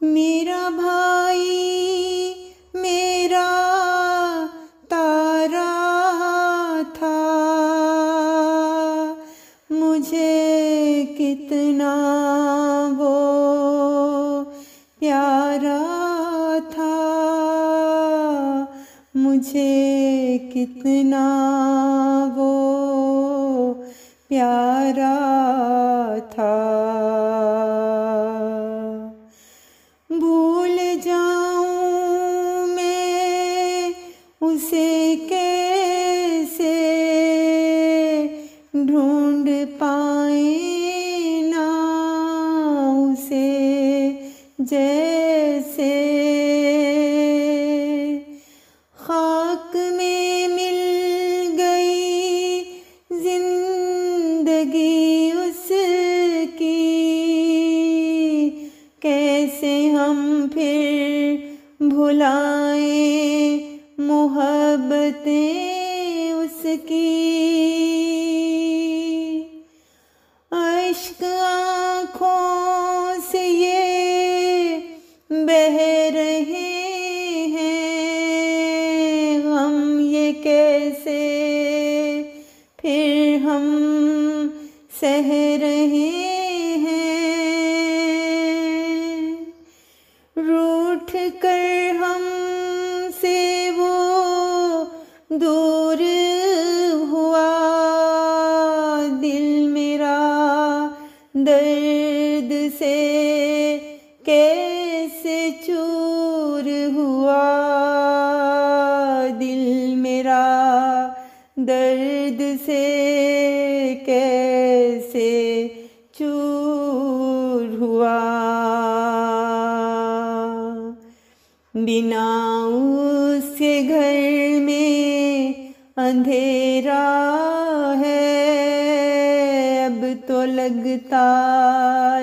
मेरा भाई मेरा तारा था, मुझे कितना वो प्यारा था, मुझे कितना वो प्यारा था। भूल जाऊं मैं उसे कैसे, ढूंढ पाए ना उसे जैसे, खाक में मिल गई जिंदगी उसकी, कैसे हम फिर भुलाएं मोहब्बतें उसकी। अश्क आँखों से ये बह रहे हैं, हम ये कैसे फिर हम सह रहे हैं। रूठ कर हमसे वो दूर हुआ, दिल मेरा दर्द से कैसे चूर हुआ, दिल मेरा दर्द से कैसे चूर हुआ। बिना उसके घर में अंधेरा है, अब तो लगता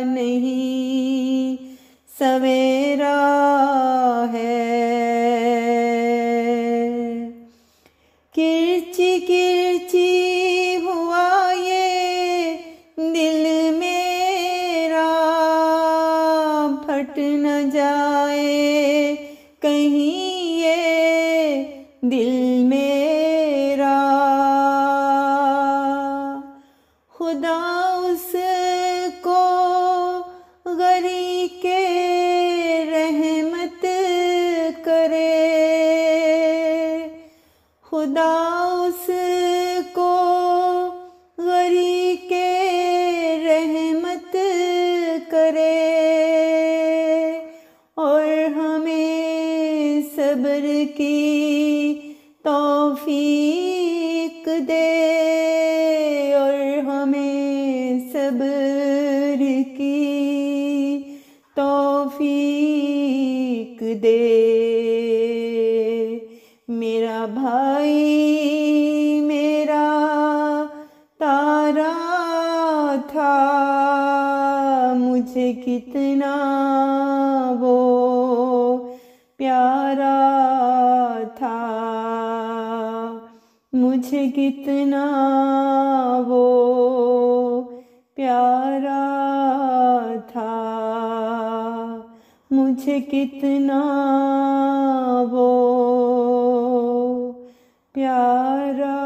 नहीं सवेरा है। किरची किरची हुआ ये दिल मेरा, फट न जाए कहीं ये दिल मेरा। खुदा उसको गरी के रहमत करे, खुदा उसको गरी के रहमत करे, और हमें सब्र की तौफीक दे, और हमें सब्र की तौफीक दे। मेरा भाई मेरा तारा था, मुझे कितना वो प्यारा था, मुझे कितना वो प्यारा था, मुझे कितना वो प्यारा